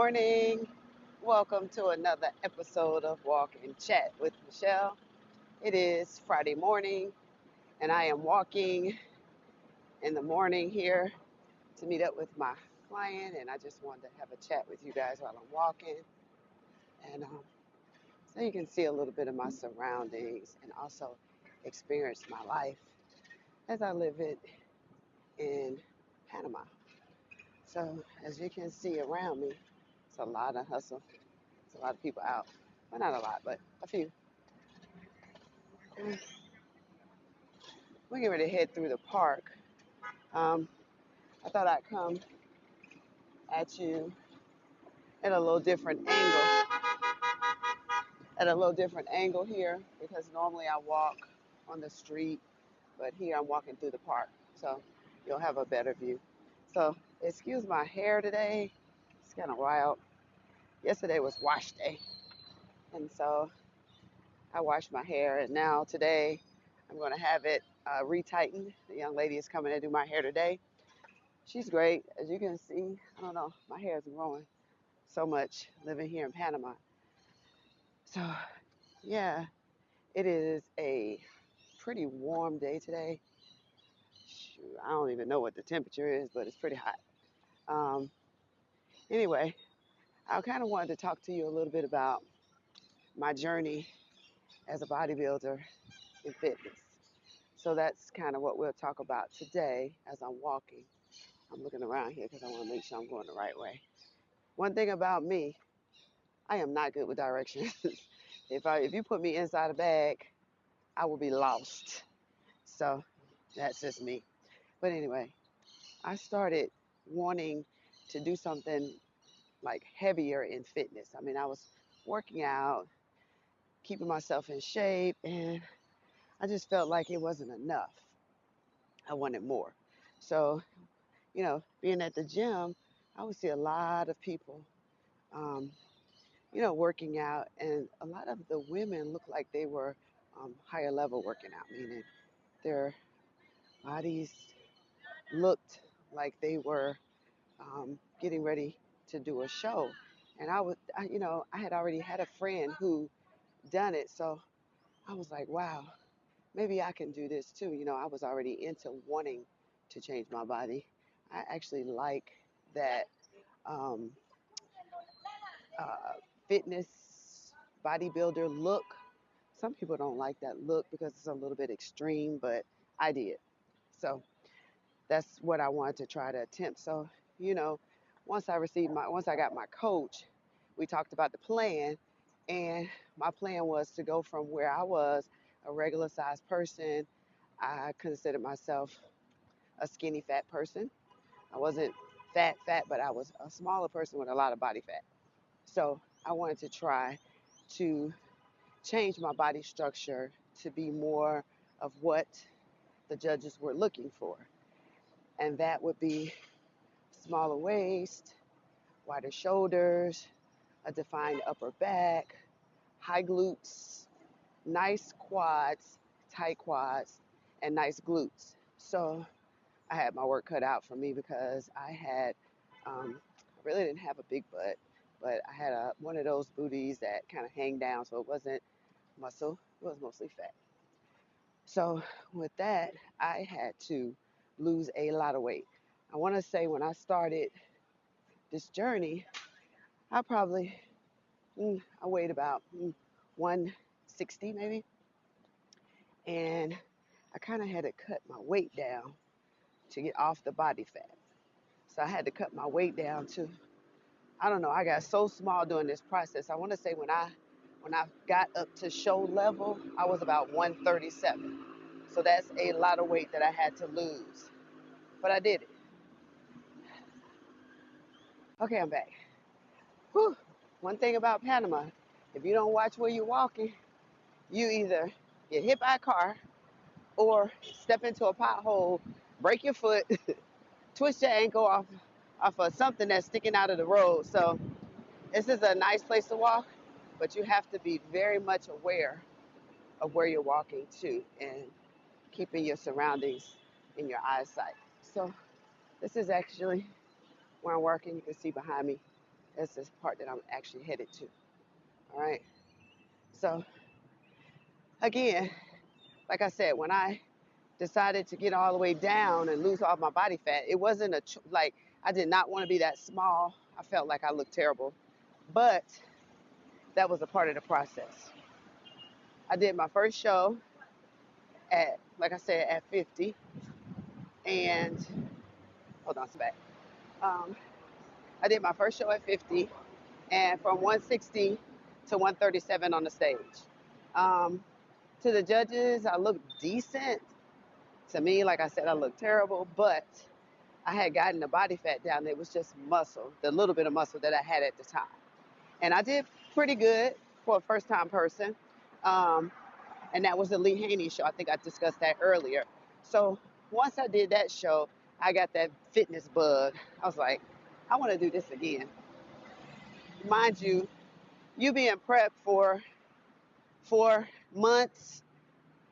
morning. Welcome to another episode of Walk and Chat with Michelle. It is Friday morning, and I am walking in the morning here to meet up with my client. And I just wanted to have a chat with you guys while I'm walking, and so you can see a little bit of my surroundings and also experience my life as I live it in Panama. So, as you can see around me, it's a lot of hustle. It's a lot of people out. Well, not a lot, but a few. We're getting ready to head through the park. Um, I thought I'd come at you at a little different angle, here, because normally I walk on the street, but here I'm walking through the park, so you'll have a better view. So, excuse my hair today. It's kind of wild. Yesterday was wash day, and so I washed my hair, and now today I'm going to have it retightened. The young lady is coming to do my hair today. She's great. As you can see, I don't know, my hair is growing so much living here in Panama. So, yeah, it is a pretty warm day today. Shoot, I don't even know what the temperature is, but it's pretty hot. Um, anyway, I kind of wanted to talk to you a little bit about my journey as a bodybuilder in fitness. So that's kind of what we'll talk about today as I'm walking. I'm looking around here because I want to make sure I'm going the right way. One thing about me, I am not good with directions. If you put me inside a bag, I will be lost. So that's just me. But anyway, I started wanting to do something like heavier in fitness. I mean, I was working out, keeping myself in shape, and I just felt like it wasn't enough. I wanted more. So, being at the gym, I would see a lot of people, um, working out, and a lot of the women looked like they were higher level working out, meaning their bodies looked like they were getting ready to do a show. And I had already had a friend who done it, so I was like, wow, maybe I can do this too. I was already into wanting to change my body. I actually like that um, uh, fitness bodybuilder look. Some people don't like that look because it's a little bit extreme, but I did. So that's what I wanted to try to attempt. So, you know, once I got my coach, we talked about the plan, and my plan was to go from where I was a regular sized person. I considered myself a skinny fat person. I wasn't fat, but I was a smaller person with a lot of body fat. So I wanted to try to change my body structure to be more of what the judges were looking for. And that would be smaller waist, wider shoulders, a defined upper back, high glutes, nice quads, tight quads, and nice glutes. So I had my work cut out for me because I really didn't have a big butt, but I had one of those booties that kind of hang down, so it wasn't muscle, it was mostly fat. So with that, I had to lose a lot of weight. I want to say when I started this journey, I probably I weighed about 160 maybe, and I kind of had to cut my weight down to get off the body fat. So I had to cut my weight down to, I don't know, I got so small during this process. I want to say when I got up to show level, I was about 137. So that's a lot of weight that I had to lose. But I did it. Okay, I'm back. Whew. One thing about Panama, if you don't watch where you're walking, you either get hit by a car or step into a pothole, break your foot, twist your ankle off of something that's sticking out of the road. So this is a nice place to walk, but you have to be very much aware of where you're walking to and keeping your surroundings in your eyesight. So this is actually where I'm working. You can see behind me That's the part that I'm actually headed to. All right. So again, like I said, when I decided to get all the way down and lose all my body fat, it wasn't like I did not want to be that small. I felt like I looked terrible, but that was a part of the process. I did my first show at, like I said, at 50, and hold on, it's back. Um, I did my first show at 50, and from 160 to 137 on the stage. Um, to the judges, I looked decent. To me, like I said, I looked terrible, but I had gotten the body fat down. It was just muscle, the little bit of muscle that I had at the time. And I did pretty good for a first time person. Um, and that was the Lee Haney show. I think I discussed that earlier. So once I did that show, I got that fitness bug. I was like, I want to do this again. Mind you, you being prepped for 4 months,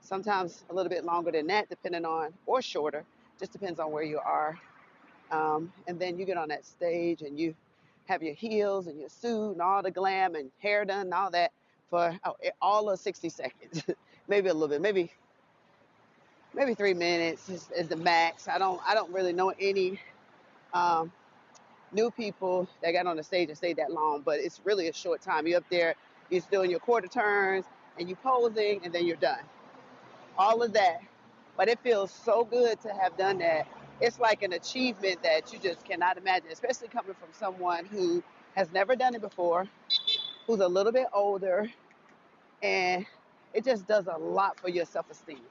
sometimes a little bit longer than that, depending on, or shorter, just depends on where you are. And then you get on that stage and you have your heels and your suit and all the glam and hair done and all that for all of 60 seconds, maybe a little bit, maybe 3 minutes is the max. I don't really know any um, new people that got on the stage and stayed that long, but it's really a short time. You're up there, you're still in your quarter turns and you posing, and then you're done. All of that. But it feels so good to have done that. It's like an achievement that you just cannot imagine, especially coming from someone who has never done it before, who's a little bit older, and it just does a lot for your self-esteem.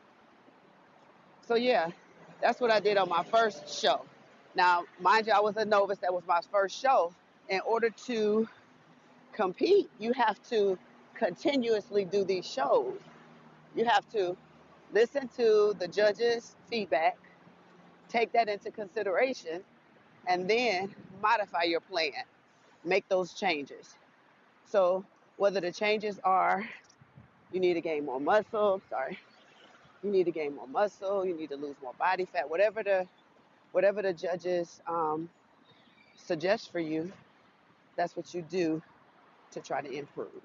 So yeah, that's what I did on my first show. Now, mind you, I was a novice. That was my first show. In order to compete, you have to continuously do these shows. You have to listen to the judges' feedback, take that into consideration, and then modify your plan. Make those changes. So whether the changes are you need to gain more muscle, you need to gain more muscle, you need to lose more body fat, whatever the judges suggest for you, that's what you do to try to improve.